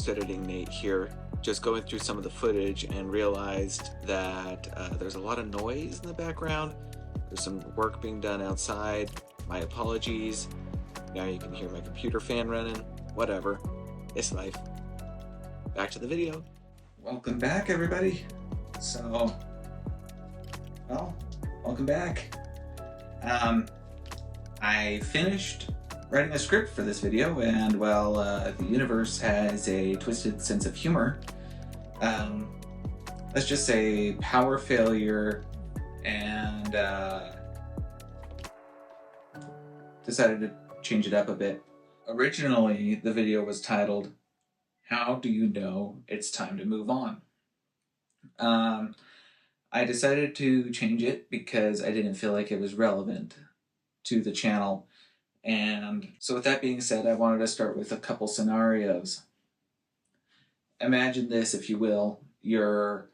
post-editing Nate here, just going through some of the footage and realized that there's a lot of noise in the background. There's some work being done outside. My apologies. Now you can hear my computer fan running. Whatever. It's life. Back to the video. Welcome back, everybody. Welcome back. I finished writing a script for this video, and the universe has a twisted sense of humor. Let's just say power failure, and decided to change it up a bit. Originally, the video was titled, "How do you know it's time to move on?" I decided to change it because I didn't feel like it was relevant to the channel. And so with that being said, I wanted to start with a couple scenarios. Imagine this, if you will. You're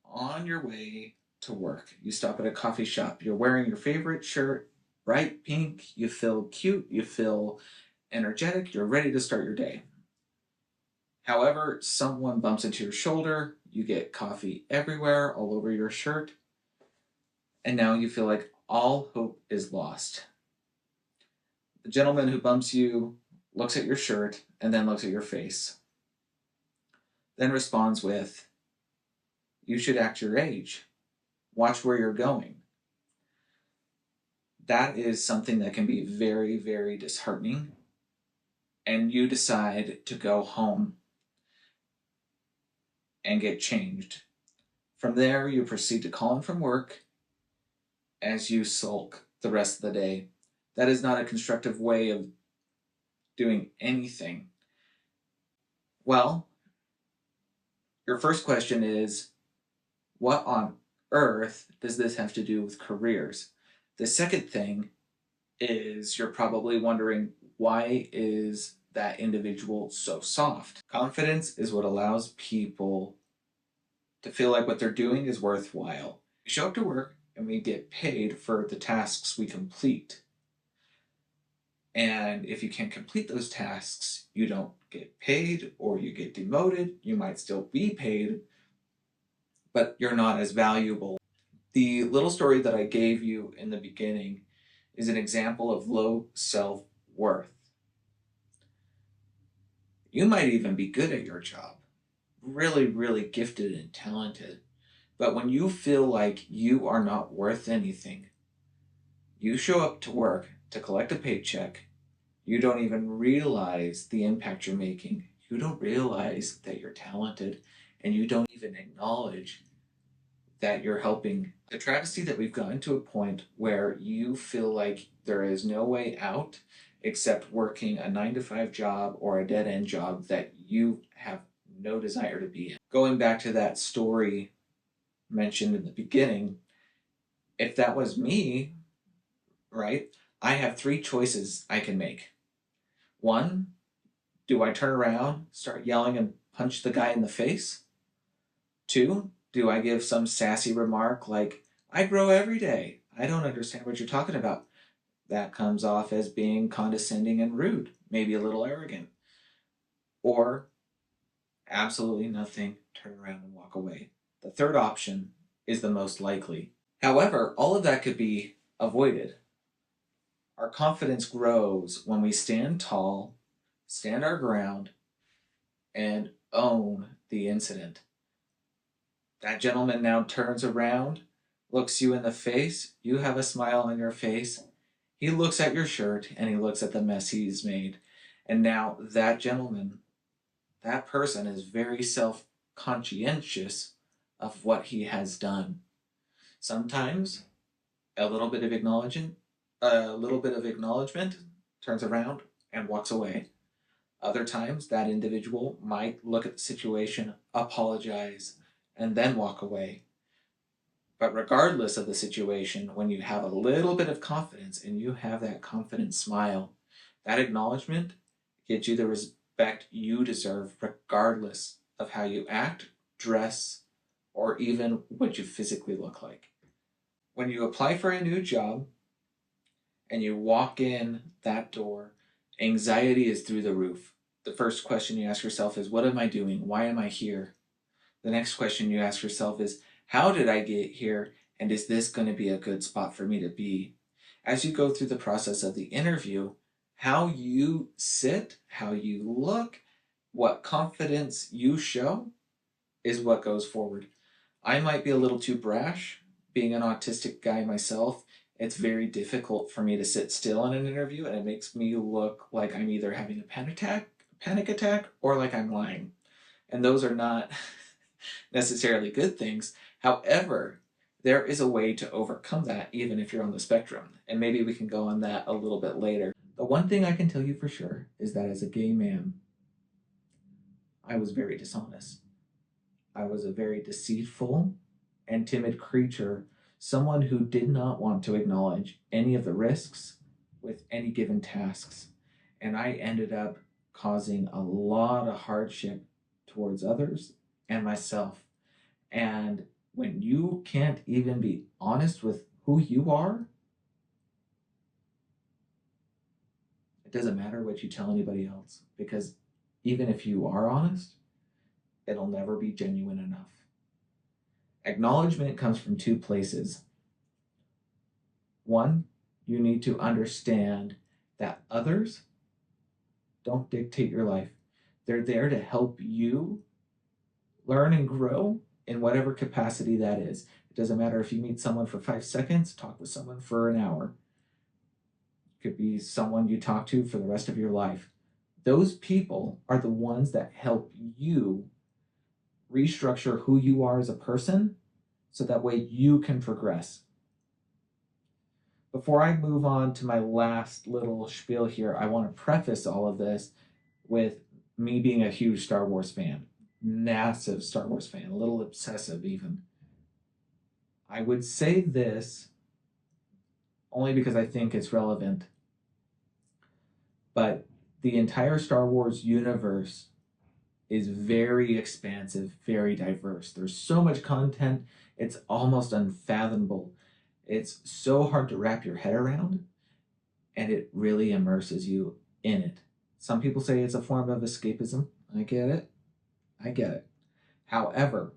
on your way to work. You stop at a coffee shop. You're wearing your favorite shirt, bright pink. You feel cute. You feel energetic. You're ready to start your day. However, someone bumps into your shoulder. You get coffee everywhere, all over your shirt. And now you feel like all hope is lost. The gentleman who bumps you looks at your shirt and then looks at your face. Then responds with, "You should act your age. Watch where you're going." That is something that can be very, very disheartening. And you decide to go home and get changed. From there, you proceed to call in from work as you sulk the rest of the day. That is not a constructive way of doing anything. Well, your first question is, what on earth does this have to do with careers? The second thing is you're probably wondering, why is that individual so soft? Confidence is what allows people to feel like what they're doing is worthwhile. We show up to work and we get paid for the tasks we complete. And if you can't complete those tasks, you don't get paid, or you get demoted. You might still be paid, but you're not as valuable. The little story that I gave you in the beginning is an example of low self-worth. You might even be good at your job, really, really gifted and talented. But when you feel like you are not worth anything, you show up to work to collect a paycheck. You don't even realize the impact you're making. You don't realize that you're talented, and you don't even acknowledge that you're helping. The travesty that we've gotten to a point where you feel like there is no way out except working a 9-to-5 job or a dead-end job that you have no desire to be in. Going back to that story mentioned in the beginning, if that was me, right, I have 3 choices I can make. 1, do I turn around, start yelling, and punch the guy in the face? 2, do I give some sassy remark like, "I grow every day. I don't understand what you're talking about." That comes off as being condescending and rude, maybe a little arrogant. Or absolutely nothing, turn around and walk away. The third option is the most likely. However, all of that could be avoided. Our confidence grows when we stand tall, stand our ground, and own the incident. That gentleman now turns around, looks you in the face. You have a smile on your face. He looks at your shirt and he looks at the mess he's made. And now that gentleman, that person, is very self-conscientious of what he has done. Sometimes a little bit of acknowledgement, turns around and walks away. Other times that individual might look at the situation, apologize, and then walk away. But regardless of the situation, when you have a little bit of confidence and you have that confident smile, that acknowledgement gets you the respect you deserve, regardless of how you act, dress, or even what you physically look like. When you apply for a new job and you walk in that door, anxiety is through the roof. The first question you ask yourself is, what am I doing? Why am I here? The next question you ask yourself is, how did I get here? And is this going to be a good spot for me to be? As you go through the process of the interview, how you sit, how you look, what confidence you show is what goes forward. I might be a little too brash. Being an autistic guy myself, it's very difficult for me to sit still in an interview, and it makes me look like I'm either having a panic attack, or like I'm lying. And those are not necessarily good things. However, there is a way to overcome that even if you're on the spectrum. And maybe we can go on that a little bit later. The one thing I can tell you for sure is that as a gay man, I was very dishonest. I was a very deceitful and timid creature, someone who did not want to acknowledge any of the risks with any given tasks. And I ended up causing a lot of hardship towards others and myself. And when you can't even be honest with who you are, it doesn't matter what you tell anybody else, because even if you are honest, it'll never be genuine enough. Acknowledgement comes from two places. One, you need to understand that others don't dictate your life. They're there to help you learn and grow in whatever capacity that is. It doesn't matter if you meet someone for 5 seconds, talk with someone for an hour. It could be someone you talk to for the rest of your life. Those people are the ones that help you restructure who you are as a person so that way you can progress. Before I move on to my last little spiel here, I want to preface all of this with me being a huge Star Wars fan, massive Star Wars fan, a little obsessive even. I would say this only because I think it's relevant, but the entire Star Wars universe is very expansive, very diverse. There's so much content, it's almost unfathomable. It's so hard to wrap your head around, and it really immerses you in it. Some people say it's a form of escapism. I get it. I get it. However,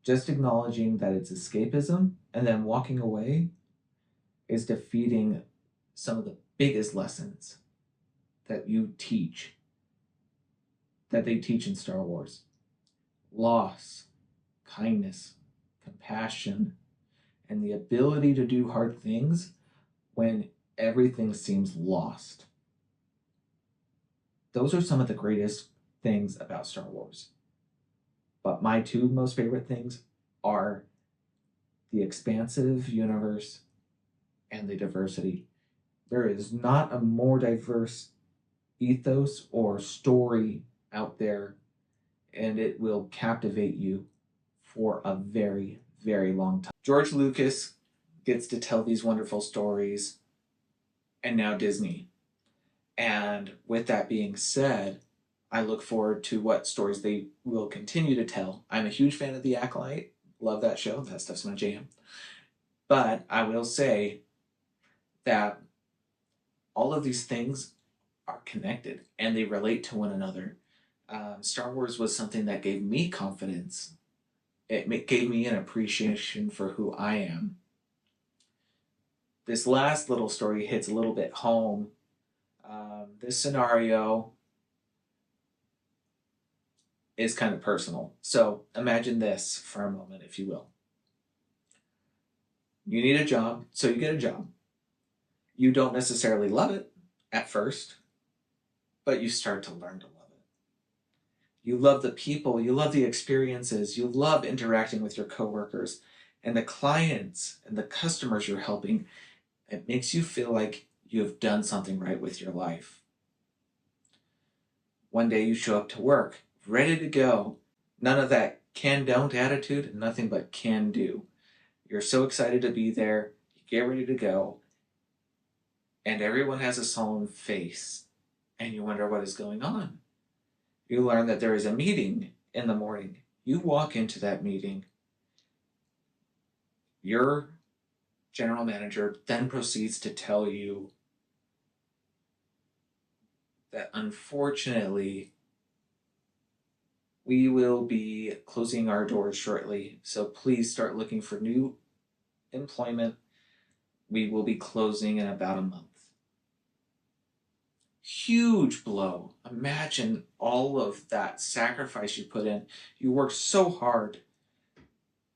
just acknowledging that it's escapism and then walking away is defeating some of the biggest lessons that you teach, that they teach in Star Wars: loss, kindness, compassion, and the ability to do hard things when everything seems lost. Those are some of the greatest things about Star Wars. But my two most favorite things are the expansive universe and the diversity. There is not a more diverse ethos or story out there, and it will captivate you for a very, very long time. George Lucas gets to tell these wonderful stories, and now Disney. And with that being said, I look forward to what stories they will continue to tell. I'm a huge fan of The Acolyte. Love that show. That stuff's my jam. But I will say that all of these things are connected and they relate to one another. Star Wars was something that gave me confidence. It gave me an appreciation for who I am. This last little story hits a little bit home. This scenario is kind of personal. So imagine this for a moment, if you will. You need a job, so you get a job. You don't necessarily love it at first, but you start to learn to love it. You love the people, you love the experiences, you love interacting with your coworkers and the clients and the customers you're helping. It makes you feel like you have done something right with your life. One day you show up to work, ready to go. None of that can don't attitude, nothing but can do. You're so excited to be there, you get ready to go, and everyone has a solemn face, and you wonder what is going on. You learn that there is a meeting in the morning. You walk into that meeting. Your general manager then proceeds to tell you that unfortunately we will be closing our doors shortly. So please start looking for new employment. We will be closing in about a month. Huge blow. Imagine all of that sacrifice you put in. You worked so hard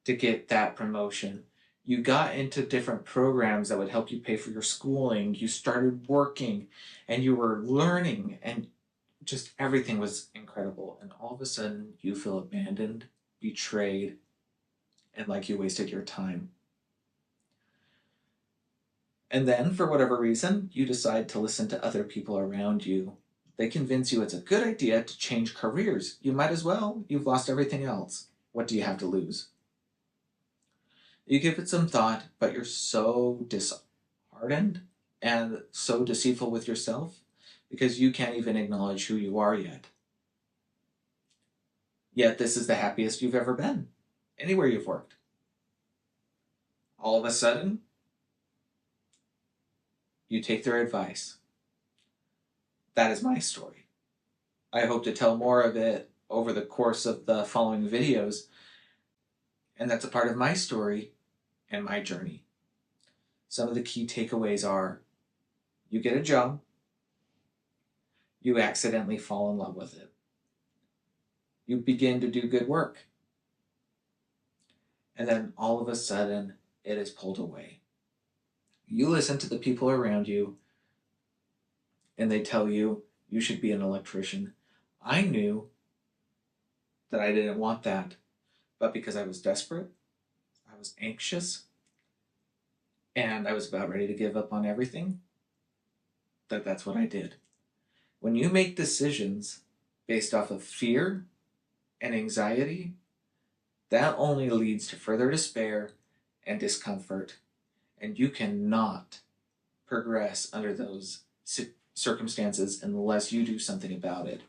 to get that promotion. You got into different programs that would help you pay for your schooling. You started working and you were learning, and just everything was incredible. And all of a sudden, you feel abandoned, betrayed, and like you wasted your time. And then, for whatever reason, you decide to listen to other people around you. They convince you it's a good idea to change careers. You might as well. You've lost everything else. What do you have to lose? You give it some thought, but you're so disheartened and so deceitful with yourself because you can't even acknowledge who you are yet. Yet, this is the happiest you've ever been, anywhere you've worked. All of a sudden, you take their advice. That is my story. I hope to tell more of it over the course of the following videos, and that's a part of my story and my journey. Some of the key takeaways are: you get a job, you accidentally fall in love with it, you begin to do good work, and then all of a sudden it is pulled away. You listen to the people around you and they tell you you should be an electrician. I knew that I didn't want that, but because I was desperate, I was anxious, and I was about ready to give up on everything, that's what I did. When you make decisions based off of fear and anxiety, that only leads to further despair and discomfort, and you cannot progress under those circumstances unless you do something about it.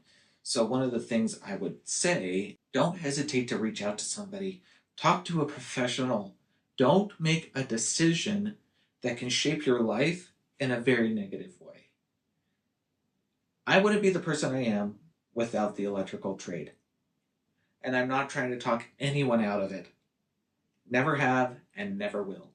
So one of the things I would say, don't hesitate to reach out to somebody. Talk to a professional. Don't make a decision that can shape your life in a very negative way. I wouldn't be the person I am without the electrical trade. And I'm not trying to talk anyone out of it. Never have and never will.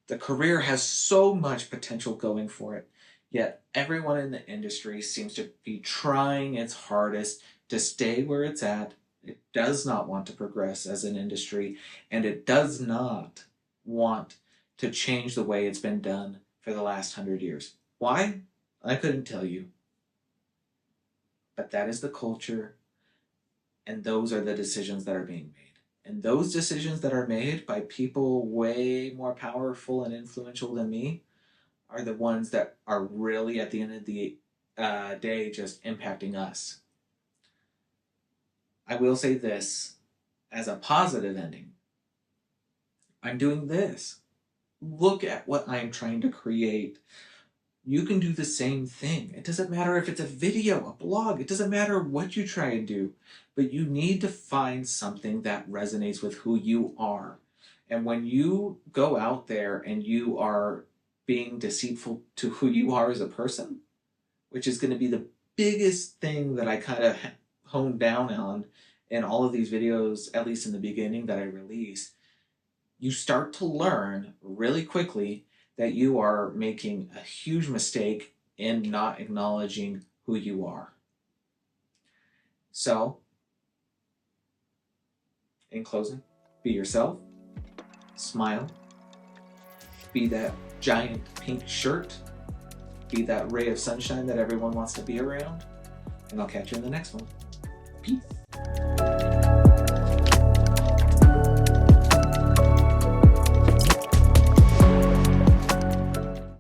The career has so much potential going for it, yet everyone in the industry seems to be trying its hardest to stay where it's at. It does not want to progress as an industry, and it does not want to change the way it's been done for the last 100 years. Why? I couldn't tell you. But that is the culture, and those are the decisions that are being made. And those decisions that are made by people way more powerful and influential than me are the ones that are really, at the end of the day, just impacting us. I will say this as a positive ending. I'm doing this. Look at what I'm trying to create. You can do the same thing. It doesn't matter if it's a video, a blog, it doesn't matter what you try and do, but you need to find something that resonates with who you are. And when you go out there and you are being deceitful to who you are as a person, which is going to be the biggest thing that I kind of honed down on in all of these videos, at least in the beginning that I released, you start to learn really quickly that you are making a huge mistake in not acknowledging who you are. So, in closing, be yourself, smile, be that giant pink shirt, be that ray of sunshine that everyone wants to be around, and I'll catch you in the next one. Peace.